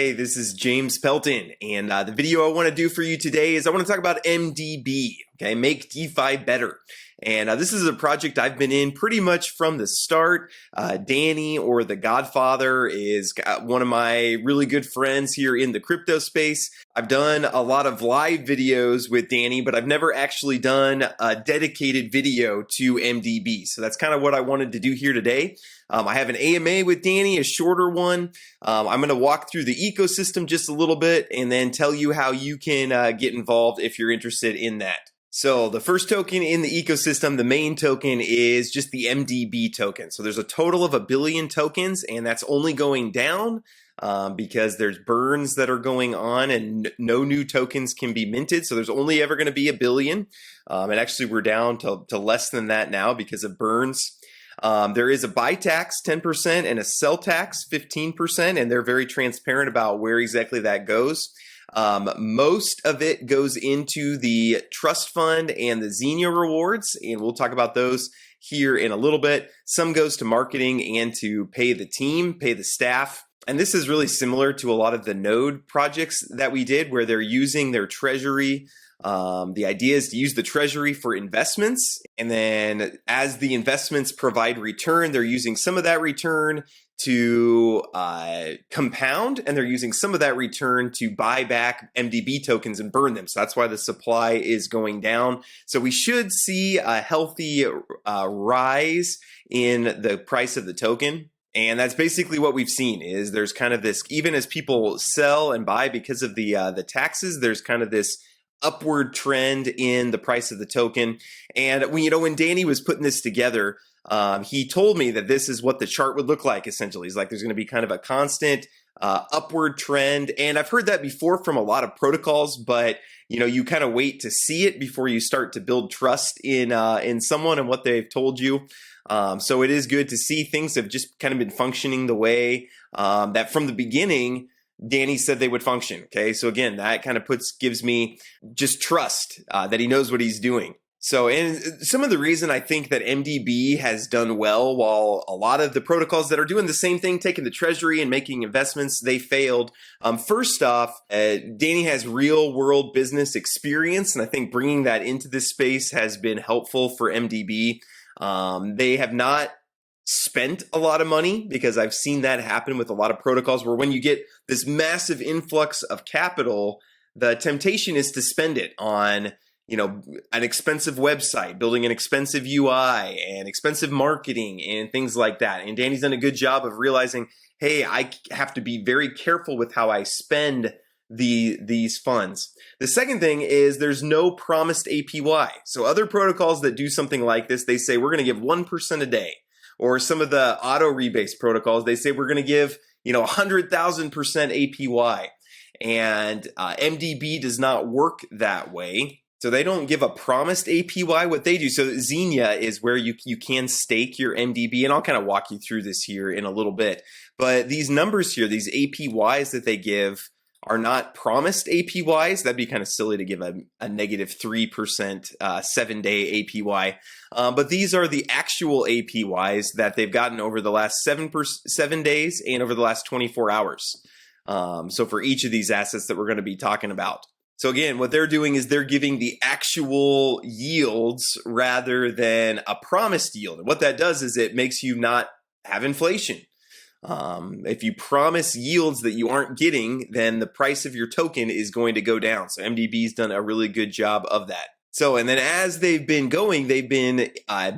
Hey, this is James Pelton, and the video I want to do for you today is I want to talk about MDB, okay, Make DeFi Better. And this is a project I've been in pretty much from the start. Danny, or the Godfather, is one of my really good friends here in the crypto space. I've done a lot of live videos with Danny, but I've never actually done a dedicated video to MDB. So that's kind of what I wanted to do here today. I have an AMA with Danny, a shorter one. I'm going to walk through the ecosystem just a little bit and then tell you how you can get involved if you're interested in that. So the first token in the ecosystem, the main token, is just the MDB token. So there's a total of 1 billion tokens, and that's only going down because there's burns that are going on and no new tokens can be minted. So there's only ever going to be 1 billion. And actually we're down to less than that now because of burns. There is a buy tax 10% and a sell tax 15%, and they're very transparent about where exactly that goes. Most of it goes into the trust fund and the Xenia rewards, and we'll talk about those here in a little bit. Some goes to marketing and to pay the team, pay the staff. And this is really similar to a lot of the node projects that we did where they're using their treasury. The idea is to use the treasury for investments, and then as the investments provide return, they're using some of that return to compound, and they're using some of that return to buy back MDB tokens and burn them. So that's why the supply is going down. So we should see a healthy rise in the price of the token. And that's basically what we've seen. Is there's kind of this, even as people sell and buy because of the taxes, there's kind of this upward trend in the price of the token. And when Danny was putting this together, he told me that this is what the chart would look like. Essentially, he's like, there's going to be kind of a constant upward trend. And I've heard that before from a lot of protocols, but you kind of wait to see it before you start to build trust in someone and what they've told you. So it is good to see things have just kind of been functioning the way that from the beginning Danny said they would function. Okay, so again, that kind of gives me just trust that he knows what he's doing. So, and some of the reason I think that MDB has done well, while a lot of the protocols that are doing the same thing, taking the treasury and making investments, they failed. First off, Danny has real world business experience, and I think bringing that into this space has been helpful for MDB. They have not spent a lot of money, because I've seen that happen with a lot of protocols where when you get this massive influx of capital, the temptation is to spend it on an expensive website, building an expensive UI and expensive marketing and things like that. And Danny's done a good job of realizing, hey, I have to be very careful with how I spend these funds. The second thing is there's no promised APY. So other protocols that do something like this, they say we're going to give 1% a day. Or some of the auto rebase protocols, they say we're going to give 100,000% APY. And MDB does not work that way. So they don't give a promised APY. What they do, so Xenia is where you can stake your MDB, and I'll kind of walk you through this here in a little bit. But these numbers here, these APYs that they give, are not promised APYs. That'd be kind of silly to give a negative 3% 7-day APY. But these are the actual APYs that they've gotten over the last 7 days and over the last 24 hours. So for each of these assets that we're going to be talking about. So again, what they're doing is they're giving the actual yields rather than a promised yield. And what that does is it makes you not have inflation. If you promise yields that you aren't getting, then the price of your token is going to go down. So MDB's done a really good job of that. So, and then as they've been going, they've been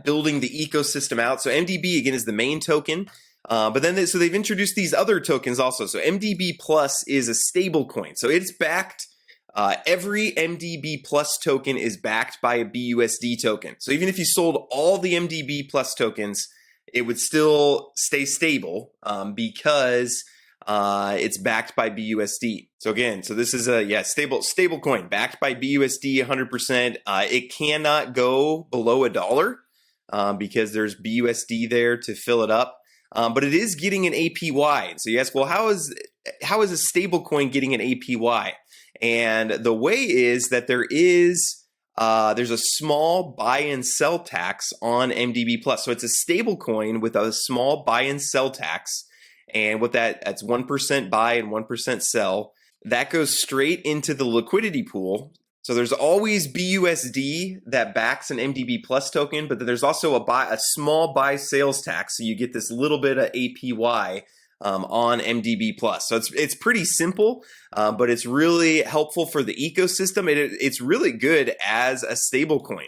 building the ecosystem out. So MDB, again, is the main token. But then, so they've introduced these other tokens also. So MDB Plus is a stable coin. So it's backed, every MDB Plus token is backed by a BUSD token. So even if you sold all the MDB Plus tokens, it would still stay stable because it's backed by BUSD. So again, so this is a stable coin backed by BUSD 100%. It cannot go below $1 because there's BUSD there to fill it up. But it is getting an APY. So you ask, well, how is a stable coin getting an APY? And the way is that there's a small buy and sell tax on MDB Plus. So it's a stable coin with a small buy and sell tax. And that's 1% buy and 1% sell. That goes straight into the liquidity pool. So there's always BUSD that backs an MDB Plus token, but then there's also a small buy sales tax. So you get this little bit of APY on MDB Plus. So it's pretty simple, but it's really helpful for the ecosystem. It's really good as a stable coin.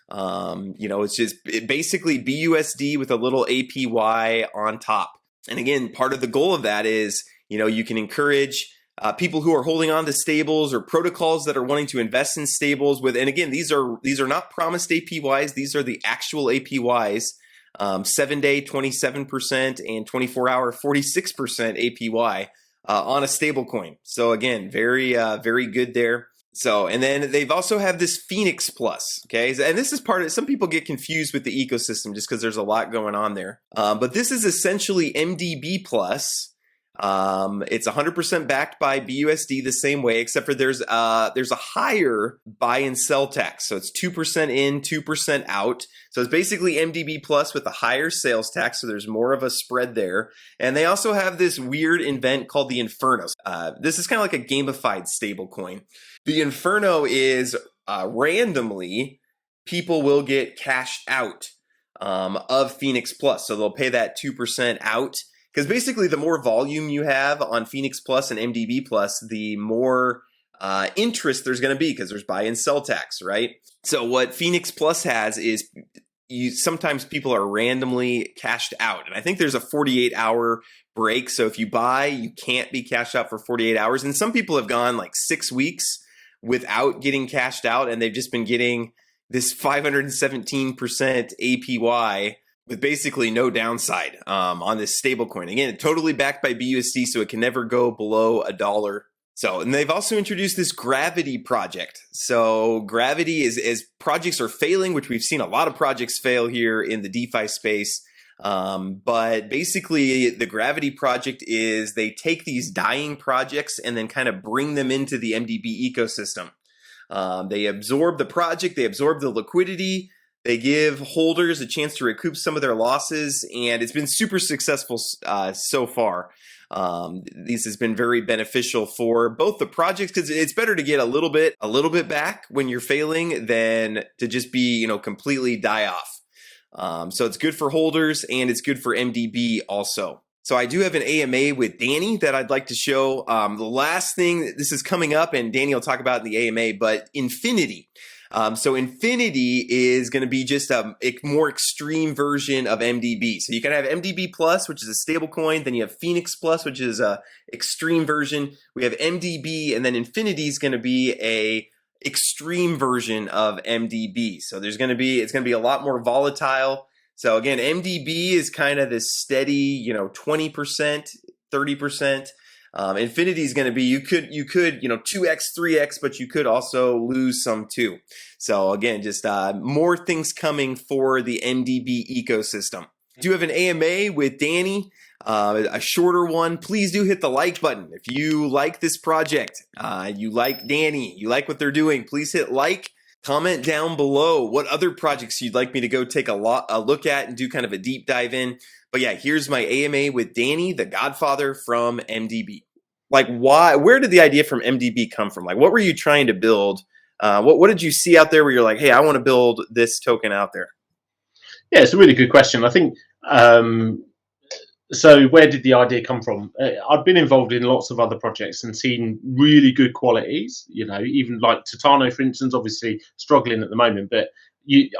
It's just basically BUSD with a little APY on top. And again, part of the goal of that is, you can encourage people who are holding on to stables or protocols that are wanting to invest in stables with, and again, these are not promised APYs. These are the actual APYs, 7-day 27% and 24-hour 46% APY on a stable coin. So again, very good there. So, and then they've also have this Phoenix Plus, okay? And this is part of, some people get confused with the ecosystem just because there's a lot going on there. But this is essentially MDB Plus. It's 100% backed by BUSD the same way, except for there's a higher buy and sell tax. So it's 2% in, 2% out. So it's basically MDB Plus with a higher sales tax. So there's more of a spread there. And they also have this weird event called the Inferno. This is kind of like a gamified stable coin. The Inferno is randomly people will get cashed out of Phoenix Plus. So they'll pay that 2% out. Because basically, the more volume you have on Phoenix Plus and MDB Plus, the more interest there's going to be because there's buy and sell tax, right? So what Phoenix Plus has is sometimes people are randomly cashed out. And I think there's a 48-hour break. So if you buy, you can't be cashed out for 48 hours. And some people have gone like 6 weeks without getting cashed out, and they've just been getting this 517% APY with basically no downside on this stablecoin. Again, totally backed by BUSD, so it can never go below $1. So, and they've also introduced this Gravity project. So Gravity is, as projects are failing, which we've seen a lot of projects fail here in the DeFi space. But basically the Gravity project is they take these dying projects and then kind of bring them into the MDB ecosystem. They absorb the project, they absorb the liquidity, they give holders a chance to recoup some of their losses, and it's been super successful so far. This has been very beneficial for both the projects because it's better to get a little bit back when you're failing than to just be, completely die off. So it's good for holders and it's good for MDB also. So I do have an AMA with Danny that I'd like to show. The last thing, this is coming up, and Danny will talk about in the AMA, but Infinity. So Infinity is going to be just a more extreme version of MDB. So you can have MDB Plus, which is a stable coin. Then you have Phoenix Plus, which is a extreme version. We have MDB, and then Infinity is going to be a extreme version of MDB. So it's going to be a lot more volatile. So again, MDB is kind of this steady, 20%, 30%. Infinity is going to be, you could 2x, 3x, but you could also lose some too. So again, just more things coming for the MDB ecosystem. I do have an AMA with Danny, a shorter one. Please do hit the like button. If you like this project, you like Danny, you like what they're doing, please hit like. Comment down below what other projects you'd like me to go take a look at and do kind of a deep dive in. But yeah, here's my AMA with Danny, the Godfather from MDB. Like, where did the idea from MDB come from? Like, what were you trying to build? What did you see out there where you're like, hey, I want to build this token out there? Yeah, it's a really good question. I think, so where did the idea come from? I've been involved in lots of other projects and seen really good qualities, even like Titano, for instance, obviously struggling at the moment, but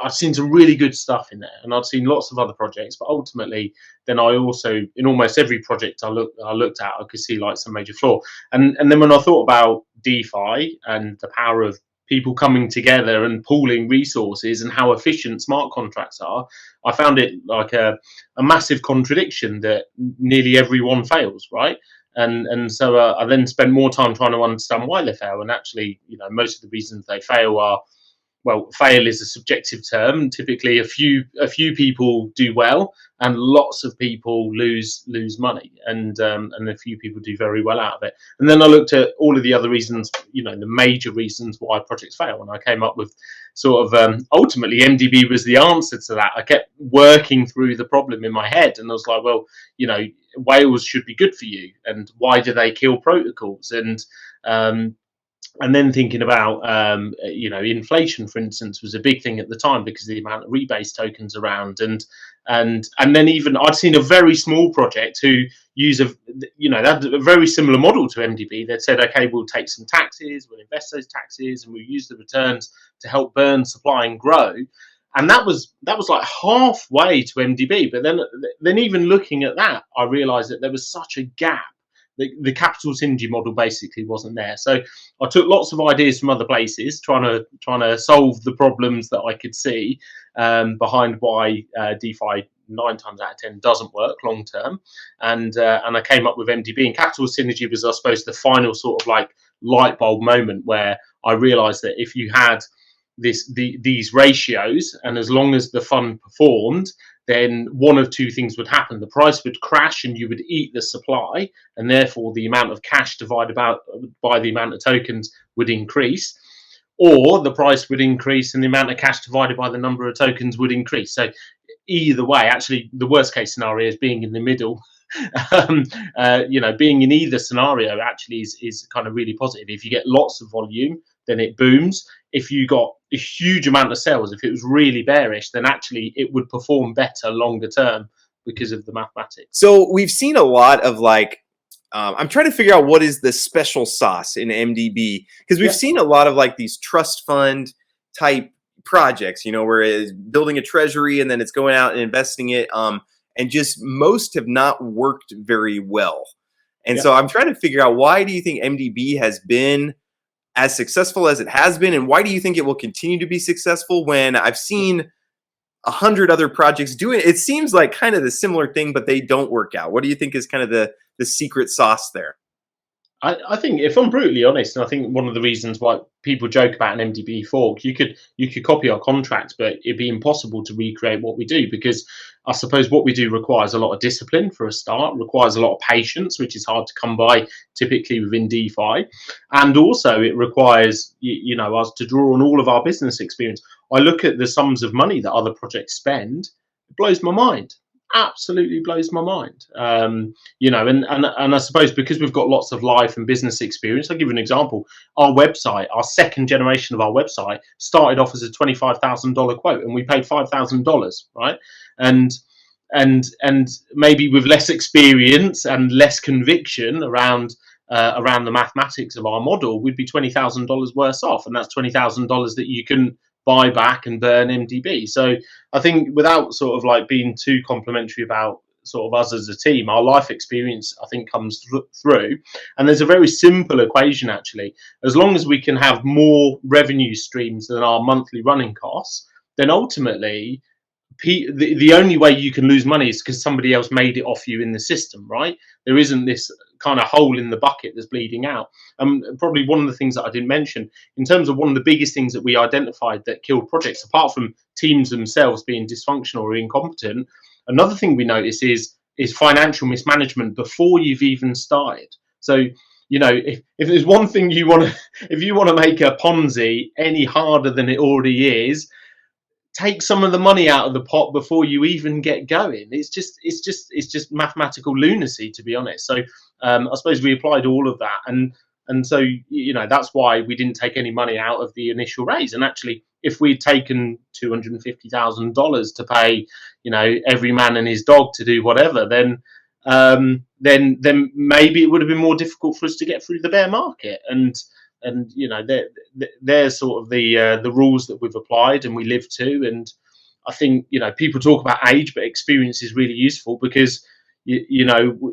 I've seen some really good stuff in there, and I've seen lots of other projects, but ultimately then I also, in almost every project I looked at, I could see like some major flaw. And then when I thought about DeFi and the power of people coming together and pooling resources and how efficient smart contracts are, I found it like a massive contradiction that nearly everyone fails, right? And so I then spent more time trying to understand why they fail, and actually, most of the reasons they fail are well, fail is a subjective term. Typically, a few people do well, and lots of people lose money, and a few people do very well out of it. And then I looked at all of the other reasons, the major reasons why projects fail, and I came up with sort of ultimately MDB was the answer to that. I kept working through the problem in my head, and I was like, well, whales should be good for you, and why do they kill protocols? And then thinking about, inflation, for instance, was a big thing at the time because of the amount of rebase tokens around, and then even I'd seen a very small project who use they had a very similar model to MDB. They'd said, okay, we'll take some taxes, we'll invest those taxes, and we'll use the returns to help burn supply and grow. And that was like halfway to MDB. But then even looking at that, I realised that there was such a gap. The capital synergy model basically wasn't there. So I took lots of ideas from other places, trying to solve the problems that I could see behind why DeFi 9 times out of 10 doesn't work long term. And I came up with MDB, and capital synergy was, I suppose, the final sort of like light bulb moment where I realised that if you had these ratios, and as long as the fund performed, then one of two things would happen. The price would crash and you would eat the supply, and therefore the amount of cash divided by the amount of tokens would increase, or the price would increase and the amount of cash divided by the number of tokens would increase. So either way, actually, the worst case scenario is being in the middle. Being in either scenario actually is kind of really positive. If you get lots of volume, then it booms. If you got a huge amount of sales, if it was really bearish, then actually it would perform better longer term because of the mathematics. So we've seen a lot of I'm trying to figure out what is the special sauce in MDB, because we've seen a lot of these trust fund type projects, where it's building a treasury and then it's going out and investing it. And just most have not worked very well. And so I'm trying to figure out, why do you think MDB has been as successful as it has been, and why do you think it will continue to be successful when I've seen 100 other projects doing it? It seems like kind of the similar thing, but they don't work out. What do you think is kind of the secret sauce there? I think, if I'm brutally honest, and I think one of the reasons why people joke about an MDB fork, you could copy our contracts, but it'd be impossible to recreate what we do, because I suppose what we do requires a lot of discipline for a start, requires a lot of patience, which is hard to come by typically within DeFi, and also it requires us to draw on all of our business experience. I look at the sums of money that other projects spend, it blows my mind. Absolutely blows my mind. And I suppose because we've got lots of life and business experience, I'll give you an example. Our website, our second generation of our website, started off as a $25,000 quote, and we paid $5,000, right? And maybe with less experience and less conviction around the mathematics of our model, we'd be $20,000 worse off, and that's $20,000 that you can buy back and burn MDB. So I think, without sort of being too complimentary about sort of us as a team, our life experience, I think, comes through. And there's a very simple equation, actually. As long as we can have more revenue streams than our monthly running costs, then ultimately the only way you can lose money is because somebody else made it off you in the system, right? There isn't this kind of hole in the bucket that's bleeding out. Probably one of the things that I didn't mention, in terms of one of the biggest things that we identified that killed projects, apart from teams themselves being dysfunctional or incompetent, another thing we notice is financial mismanagement before you've even started. So, if there's one thing you want to, if you want to make a Ponzi any harder than it already is, take some of the money out of the pot before you even get going. It's just mathematical lunacy, to be honest. So I suppose we applied all of that, and so that's why we didn't take any money out of the initial raise. And actually, if we'd taken $250,000 to pay every man and his dog to do whatever, then maybe it would have been more difficult for us to get through the bear market. And they're sort of the rules that we've applied and we live to. And I think people talk about age, but experience is really useful, because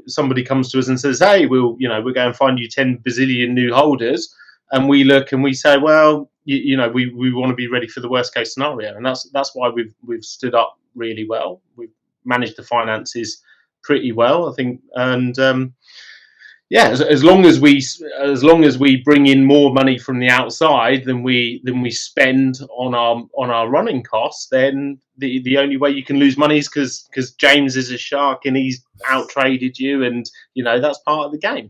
somebody comes to us and says, hey, we'll going to find you 10 bazillion new holders, and we look and we say, well, we want to be ready for the worst case scenario. And that's why we've stood up really well. We've managed the finances pretty well, I think. And yeah, as long as we bring in more money from the outside than we spend on our running costs, then the only way you can lose money is because James is a shark and he's out traded you, and that's part of the game.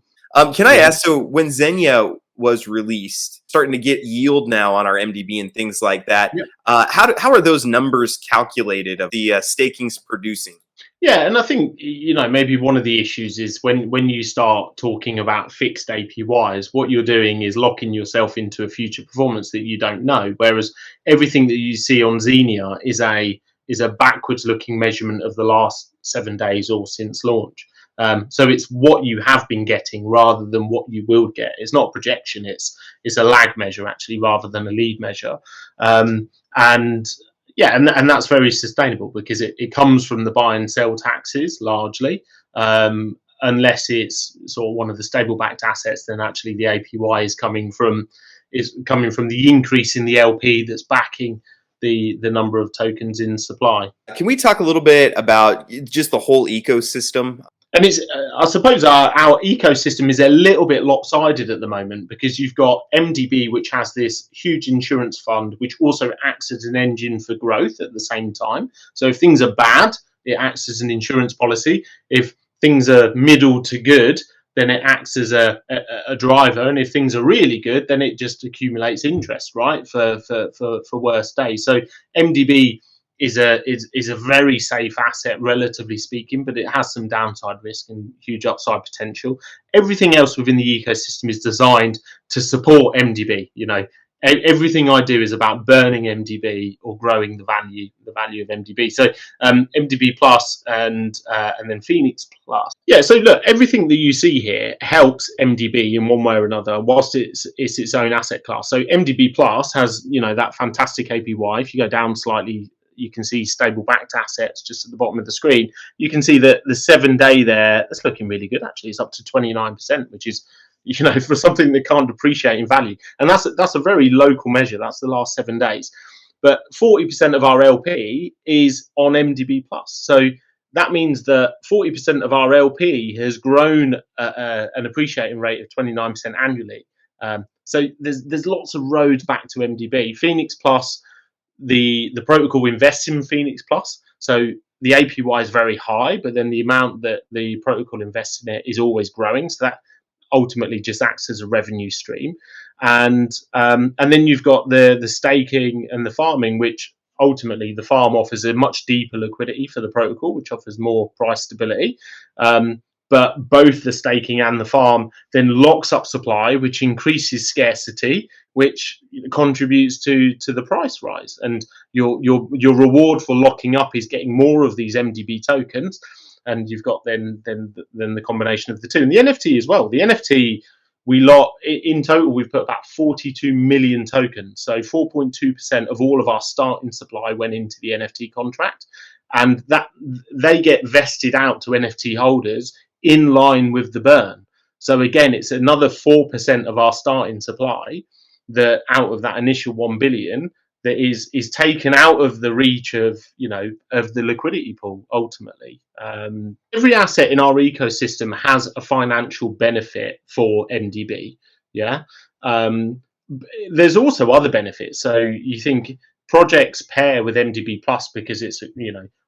Can I ask, so when Xenia was released, starting to get yield now on our MDB and things like that, Yeah. How are those numbers calculated of the stakings producing? Yeah, and I think maybe one of the issues is when you start talking about fixed APYs, what you're doing is locking yourself into a future performance that you don't know. Whereas everything that you see on Xenia is a backwards looking measurement of the last 7 days or since launch. So it's what you have been getting rather than what you will get. It's not a projection; it's a lag measure actually rather than a lead measure. And yeah, and that's very sustainable because it comes from the buy and sell taxes largely. Unless it's sort of one of the stable backed assets, then actually the APY is coming from the increase in the LP that's backing the number of tokens in supply. Can we talk a little bit about just the whole ecosystem? And it's, I suppose our ecosystem is a little bit lopsided at the moment because you've got MDB, which has this huge insurance fund, which also acts as an engine for growth at the same time. So if things are bad, it acts as an insurance policy. If things are middle to good, then it acts as a driver. And if things are really good, then it just accumulates interest, right, for worse days. So MDB is a very safe asset, relatively speaking, but it has some downside risk and huge upside potential. Everything else within the ecosystem is designed to support MDB. Everything I do is about burning MDB or growing the value of MDB. So MDB Plus and then Phoenix Plus. Yeah. So look, everything that you see here helps MDB in one way or another, whilst it's its own asset class. So MDB Plus has that fantastic APY. If you go down slightly, you can see stable backed assets just at the bottom of the screen. You can see that the 7 day there, that's looking really good. Actually, it's up to 29%, which is, for something that can't depreciate in value. And that's a very local measure. That's the last 7 days. But 40% of our LP is on MDB Plus. So that means that 40% of our LP has grown an appreciating rate of 29% annually. So there's lots of roads back to MDB. Phoenix Plus, the protocol invests in Phoenix Plus, so the APY is very high, but then the amount that the protocol invests in it is always growing. So that ultimately just acts as a revenue stream, and then you've got the staking and the farming, which ultimately the farm offers a much deeper liquidity for the protocol, which offers more price stability. But both the staking and the farm then locks up supply, which increases scarcity, which contributes to the price rise. And your reward for locking up is getting more of these MDB tokens, and you've got then the combination of the two. And the NFT as well. The NFT, in total, we've put about 42 million tokens. So 4.2% of all of our starting supply went into the NFT contract, and that they get vested out to NFT holders in line with the burn. So again, it's another 4% of our starting supply that out of that initial 1 billion that is taken out of the reach of of the liquidity pool ultimately. Every asset in our ecosystem has a financial benefit for MDB. Yeah. There's also other benefits. So you think projects pair with MDB Plus because it's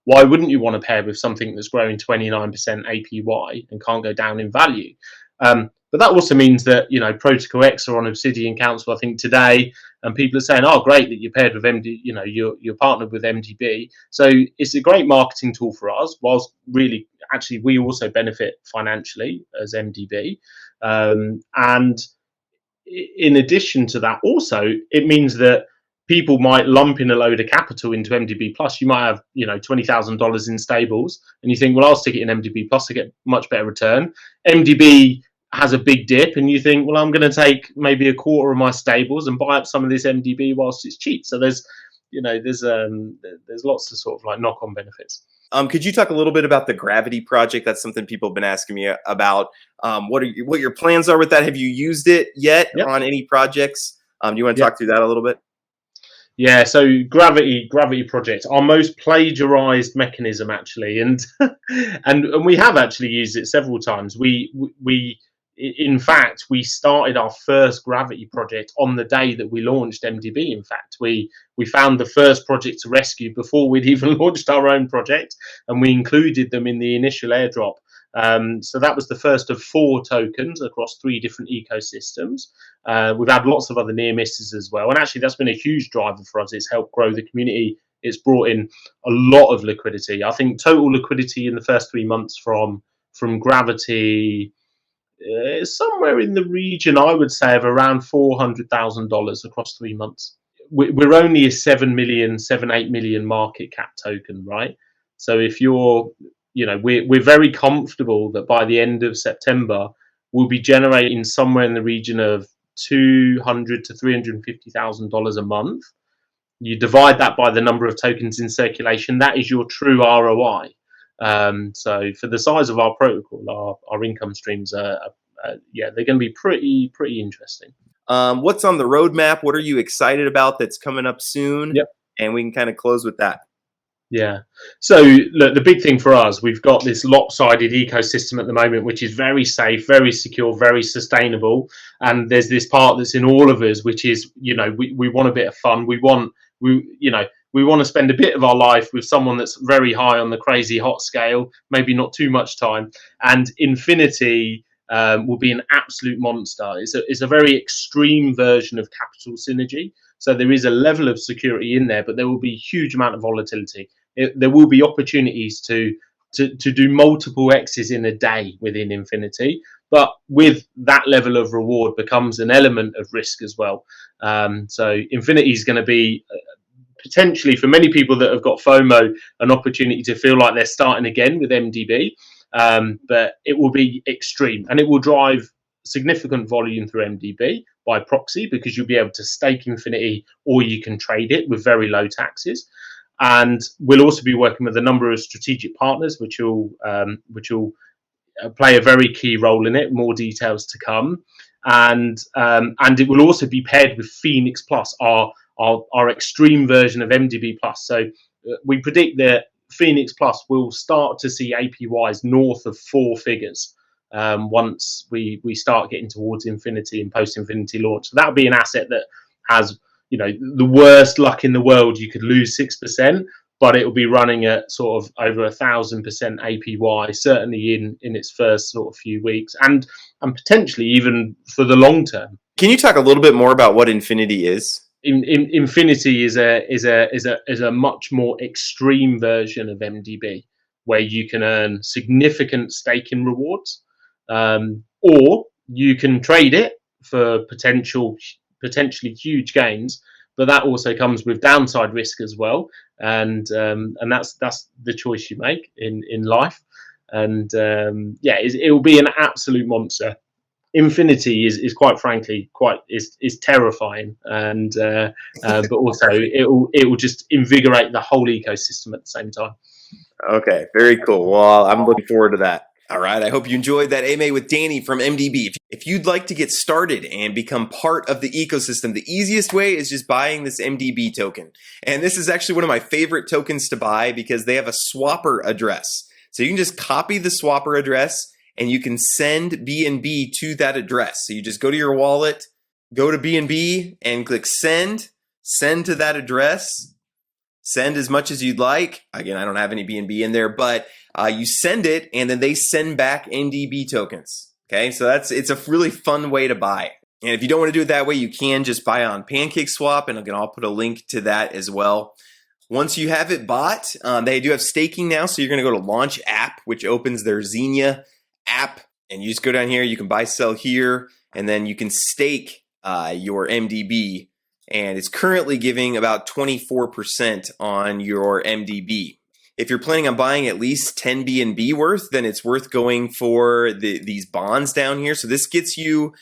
why wouldn't you want to pair with something that's growing 29% APY and can't go down in value? But that also means that Protocol X are on Obsidian Council, I think, today, and people are saying, "Oh, great that you're paired with MD. You're partnered with MDB." So it's a great marketing tool for us. Whilst really, actually, we also benefit financially as MDB, and in addition to that, also it means that people might lump in a load of capital into MDB Plus. You might have, $20,000 in stables, and you think, well, I'll stick it in MDB Plus to get much better return. MDB has a big dip, and you think, well, I'm going to take maybe a quarter of my stables and buy up some of this MDB whilst it's cheap. So there's lots of sort of like knock-on benefits. Could you talk a little bit about the Gravity project? That's something people have been asking me about. What your plans are with that? Have you used it yet on any projects? Do you want to talk through that a little bit? Yeah, so Gravity project, our most plagiarized mechanism actually, and we have actually used it several times. We in fact, we started our first gravity project on the day that we launched MDB. In fact, we found the first project to rescue before we'd even launched our own project, and we included them in the initial airdrop. So that was the first of 4 tokens across 3 different ecosystems. We've had lots of other near misses as well, and actually that's been a huge driver for us. It's helped grow the community. It's brought in a lot of liquidity. I think total liquidity in the first 3 months from gravity, somewhere in the region, I would say, of around $400,000 across 3 months. We're only a 8 million market cap token, right? So if you're, we're very comfortable that by the end of September, we'll be generating somewhere in the region of $200,000 to $350,000 a month. You divide that by the number of tokens in circulation, that is your true ROI. So for the size of our protocol, our income streams are they're going to be pretty interesting. What's on the roadmap? What are you excited about that's coming up soon? Yep. And we can kind of close with that. Yeah. So look, the big thing for us, we've got this lopsided ecosystem at the moment, which is very safe, very secure, very sustainable. And there's this part that's in all of us, which is, we want a bit of fun. We want to spend a bit of our life with someone that's very high on the crazy hot scale, maybe not too much time. And Infinity will be an absolute monster. It's a very extreme version of capital synergy. So there is a level of security in there, but there will be a huge amount of volatility. There will be opportunities to do multiple X's in a day within Infinity, but with that level of reward becomes an element of risk as well. So Infinity is going to be potentially, for many people that have got FOMO, an opportunity to feel like they're starting again with MDB. But it will be extreme, and it will drive significant volume through MDB by proxy, because you'll be able to stake Infinity or you can trade it with very low taxes. And we'll also be working with a number of strategic partners, which will play a very key role in it. More details to come, and it will also be paired with Phoenix Plus, our extreme version of MDB Plus. So we predict that Phoenix Plus will start to see APYs north of 4 figures once we start getting towards Infinity and post-Infinity launch. So that'll be an asset that has, the worst luck in the world. You could lose 6%, but it will be running at sort of over 1,000% APY, certainly in its first sort of few weeks, and potentially even for the long term. Can you talk a little bit more about what Infinity is? Infinity is a much more extreme version of MDB, where you can earn significant staking rewards, or you can trade it for potentially huge gains. But that also comes with downside risk as well, and that's the choice you make in life. And it will be an absolute monster. Infinity is quite frankly is terrifying, and but also it will just invigorate the whole ecosystem at the same time. Okay, very cool. Well, I'm looking forward to that. All right, I hope you enjoyed that AMA with Danny from MDB. If you'd like to get started and become part of the ecosystem, the easiest way is just buying this MDB token. And this is actually one of my favorite tokens to buy because they have a swapper address. So you can just copy the swapper address and you can send BNB to that address. So you just go to your wallet, go to BNB and click send to that address. Send as much as you'd like. Again, I don't have any BNB in there, but you send it and then they send back MDB tokens. Okay, so it's a really fun way to buy. And if you don't want to do it that way, you can just buy on PancakeSwap, and again, I'll put a link to that as well. Once you have it bought, they do have staking now, so you're going to go to Launch App, which opens their Xenia app, and you just go down here, you can buy, sell here, and then you can stake your MDB, and it's currently giving about 24% on your MDB. If you're planning on buying at least 10 BNB worth, then it's worth going for these bonds down here. So this gets you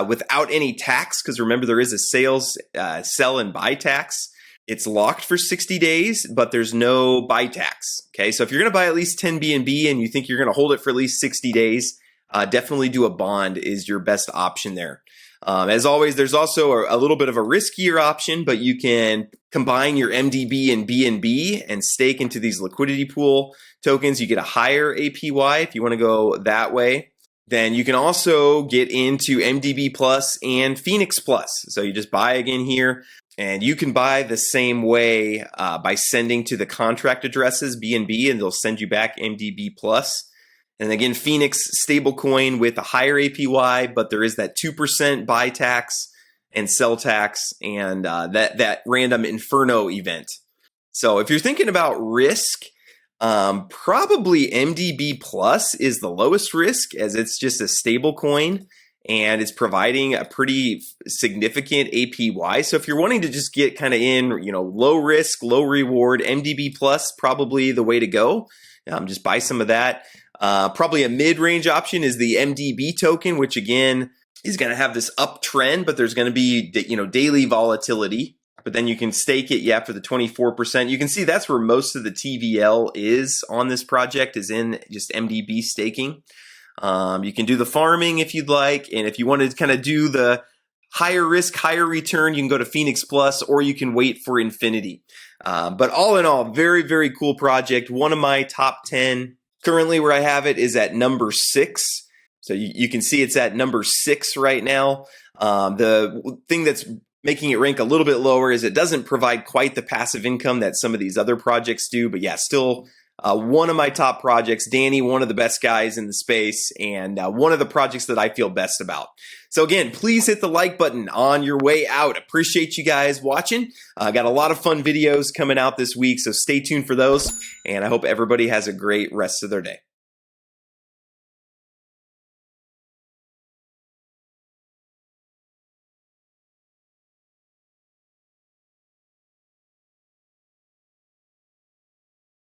without any tax, because remember there is a sell and buy tax. It's locked for 60 days, but there's no buy tax. Okay, so if you're going to buy at least 10 BNB and you think you're going to hold it for at least 60 days, definitely do a bond is your best option there. As always, there's also a little bit of a riskier option, but you can combine your MDB and BNB and stake into these liquidity pool tokens. You get a higher APY if you want to go that way. Then you can also get into MDB Plus and Phoenix Plus. So you just buy again here, and you can buy the same way by sending to the contract addresses BNB, and they'll send you back MDB Plus. And again, Phoenix stablecoin with a higher APY, but there is that 2% buy tax and sell tax, and that random inferno event. So if you're thinking about risk, probably MDB Plus is the lowest risk, as it's just a stable coin and it's providing a pretty significant APY. So if you're wanting to just get kind of in, low risk, low reward, MDB Plus probably the way to go. Just buy some of that. Probably a mid-range option is the MDB token, which again is going to have this uptrend, but there's going to be daily volatility. But then you can stake it, for the 24%. You can see that's where most of the TVL is on this project, is in just MDB staking. You can do the farming if you'd like, and if you want to kind of do the higher risk, higher return, you can go to Phoenix Plus, or you can wait for Infinity. But all in all, very, very cool project. One of my top 10. Currently where I have it is at number 6. So you can see it's at number 6 right now. The thing that's making it rank a little bit lower is it doesn't provide quite the passive income that some of these other projects do. But still one of my top projects. Danny, one of the best guys in the space, and one of the projects that I feel best about. So again, please hit the like button on your way out. Appreciate you guys watching. Got a lot of fun videos coming out this week, so stay tuned for those. And I hope everybody has a great rest of their day.